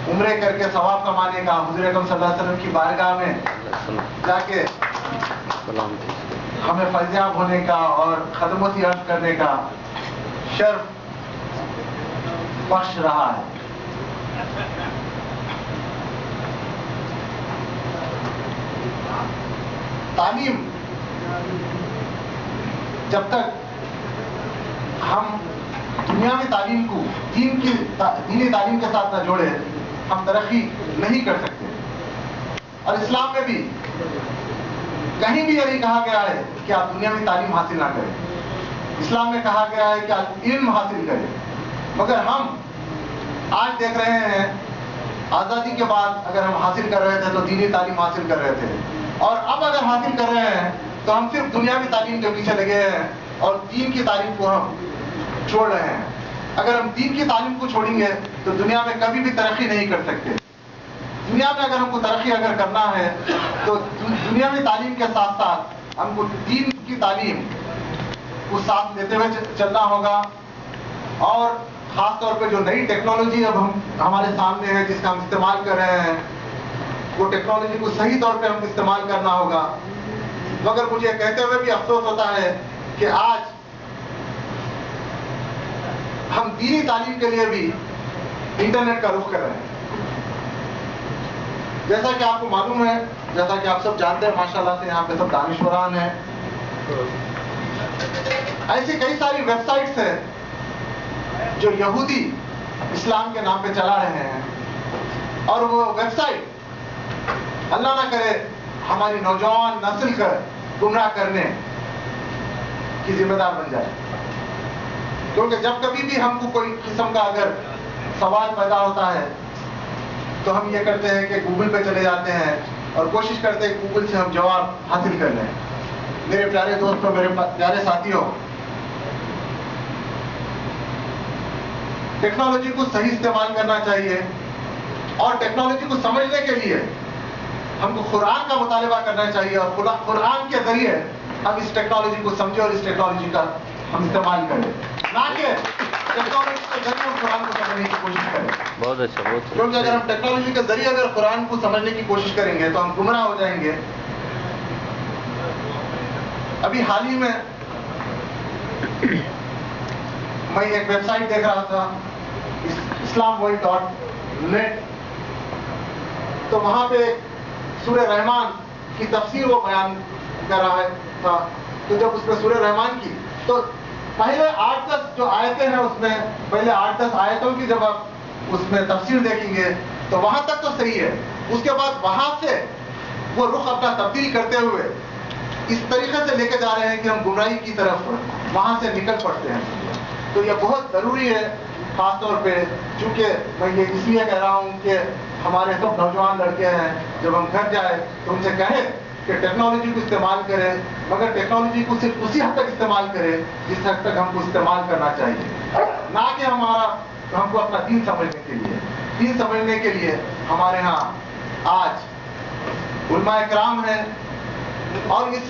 عمرے کر کے ثواب کمانے کا، حضور اکرم صلی اللہ علیہ وسلم کی بارگاہ میں جا کے ہمیں فیضیاب ہونے کا اور خدمتی عرض کرنے کا شرف بخش رہا ہے۔ تعلیم، جب تک ہم دنیاوی تعلیم کو دینی تعلیم کے ساتھ نہ جوڑے، ہم ترقی نہیں کر سکتے۔ اور اسلام میں بھی کہیں بھی یہ نہیں کہا گیا ہے کہ آپ دنیاوی تعلیم حاصل نہ کریں۔ اسلام میں کہا گیا ہے کہ آپ علم حاصل کریں۔ مگر ہم آج دیکھ رہے ہیں، آزادی کے بعد اگر ہم حاصل کر رہے تھے تو دینی تعلیم حاصل کر رہے تھے، اور اب اگر حاصل کر رہے ہیں تو ہم صرف دنیاوی تعلیم کے پیچھے لگے ہیں اور دین کی تعلیم کو ہم چھوڑ رہے ہیں۔ اگر ہم دین کی تعلیم کو چھوڑیں گے تو دنیا میں کبھی بھی ترقی نہیں کر سکتے۔ دنیا میں اگر ہم کو ترقی اگر کرنا ہے تو دنیاوی تعلیم کے ساتھ ساتھ ہم کو دین کی تعلیم کو ساتھ لیتے ہوئے چلنا ہوگا۔ اور خاص طور پہ جو نئی ٹیکنالوجی اب ہمارے سامنے ہے جس کا ہم استعمال کر رہے ہیں، وہ ٹیکنالوجی کو صحیح طور پہ ہم کو استعمال کرنا ہوگا۔ مگر مجھے کہتے ہوئے بھی افسوس ہوتا ہے کہ آج ہم دینی تعلیم کے لیے بھی انٹرنیٹ کا رخ کر رہے ہیں۔ جیسا کہ آپ کو معلوم ہے، جیسا کہ آپ سب جانتے ہیں، ماشاءاللہ سے یہاں پہ سب دانشوران ہیں، ایسی کئی ساری ویب سائٹس ہیں جو یہودی اسلام کے نام پہ چلا رہے ہیں، اور وہ ویب سائٹ اللہ نہ کرے ہماری نوجوان نسل کا گمراہ کرنے کی ذمہ دار بن جائے۔ کیونکہ جب کبھی بھی ہم کو کوئی قسم کا اگر سوال پیدا ہوتا ہے تو ہم یہ کرتے ہیں کہ گوگل پہ چلے جاتے ہیں اور کوشش کرتے ہیں گوگل سے ہم جواب حاصل کر لیں۔ میرے پیارے دوستوں، میرے پیارے ساتھیوں، ٹیکنالوجی کو صحیح استعمال کرنا چاہیے، اور ٹیکنالوجی کو سمجھنے کے لیے ہم کو قرآن کا مطالبہ کرنا چاہیے، اور قرآن کے ذریعے ہم اس ٹیکنالوجی کو سمجھیں اور اس ٹیکنالوجی کا ہم استعمال کریں، نہ کہ ٹیکنالوجی کے ذریعے ہم قرآن کو سمجھنے کی کوشش کریں۔ بہت اچھا، بہت اچھا۔ کیونکہ اگر ہم ٹیکنالوجی کے ذریعے اگر قرآن کو سمجھنے کی کوشش کریں گے تو ہم گمراہ ہو جائیں گے۔ ابھی حال ہی میں ایک ویب سائٹ دیکھ رہا تھا، islamworld.net، تو وہاں پہ سورہ رحمان کی تفسیر وہ بیان کر رہا تھا۔ تو جب اس میں سورہ رحمان کی تو پہلے 8-10 جو آیتیں ہیں، اس میں پہلے 8-10 آیتوں کی جب آپ اس میں تفسیر دیکھیں گے تو وہاں تک تو صحیح ہے، اس کے بعد وہاں سے وہ رخ اپنا تبدیل کرتے ہوئے اس طریقے سے لے کے جا رہے ہیں کہ ہم گمراہی کی طرف وہاں سے نکل پڑتے ہیں۔ تو یہ بہت ضروری ہے، خاص طور پہ چونکہ میں یہ اس لیے کہہ رہا ہوں کہ ہمارے سب نوجوان لڑکے ہیں، جب ہم گھر جائیں تو ان سے کہیں کہ ٹیکنالوجی کو استعمال کریں، مگر ٹیکنالوجی کو صرف اسی حد تک استعمال کریں جس حد تک ہم کو استعمال کرنا چاہیے، نہ کہ ہم کو اپنا دین سمجھنے کے لیے۔ دین سمجھنے کے لیے ہمارے ہاں آج علماء کرام ہیں، اور اس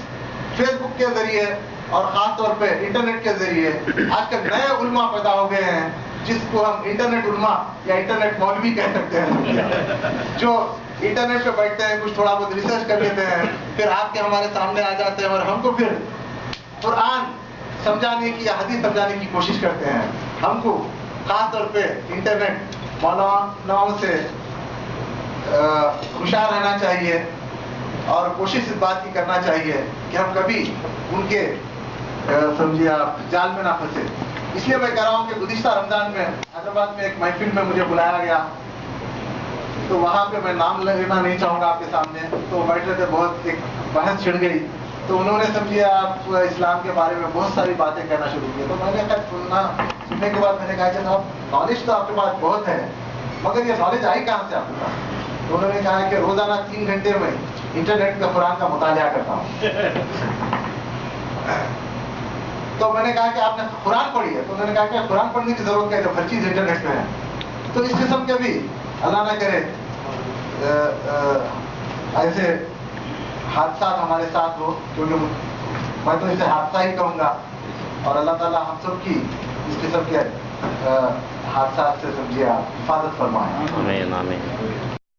فیس بک کے ذریعے اور خاص طور پہ انٹرنیٹ کے ذریعے آج کل نئے علماء پیدا ہو گئے ہیں، جس کو ہم انٹرنیٹ علماء یا انٹرنیٹ مولوی کہہ سکتے ہیں، جو انٹرنیٹ پہ بیٹھتے ہیں، کچھ تھوڑا بہت ریسرچ کر لیتے ہیں، پھر آپ کے ہمارے سامنے آ جاتے ہیں اور ہم کو پھر قرآن سمجھانے کی یا حدیث سمجھانے کی کوشش کرتے ہیں۔ ہم کو خاص طور پہ انٹرنیٹ مولاناؤں سے ہوشیار رہنا چاہیے، اور کوشش اس بات کی کرنا چاہیے کہ ہم کبھی ان کے سمجھیے آپ جال میں نہ پھنسے۔ اس لیے میں کہہ رہا ہوں کہ گزشتہ رمضان میں حیدرآباد میں ایک محفل میں مجھے بلایا گیا، تو وہاں پہ میں نام لینا نہیں چاہوں گا آپ کے سامنے، تو بیٹھ رہے تھے، بہت ایک بحث چھڑ گئی، تو انہوں نے سمجھیے آپ اسلام کے بارے میں بہت ساری باتیں کہنا شروع کی۔ تو میں نے سننے کے بعد میں نے کہا کہ صاحب نالج تو آپ کے پاس بہت ہے، مگر یہ نالج آئی کہاں سے آپ کے پاس؟ تو انہوں نے کہا کہ روزانہ 3 گھنٹے میں انٹرنیٹ کا قرآن کا مطالعہ کرتا ہوں۔ تو میں نے کہا کہ آپ نے قرآن پڑھی ہے؟ تو انہوں نے کہا کہ قرآن پڑھنے کی ضرورت ہے جب ہر چیز انٹرنیٹ پہ ہے۔ تو اس قسم کے بھی اللہ نہ کرے ایسے حادثات ہمارے ساتھ ہو، کیونکہ میں تو اسے حادثہ ہی کہوں گا، اور اللہ تعالیٰ ہم سب کی اس قسم کے حادثات سے سمجھے آپ حفاظت فرمائیں. آمین آمین.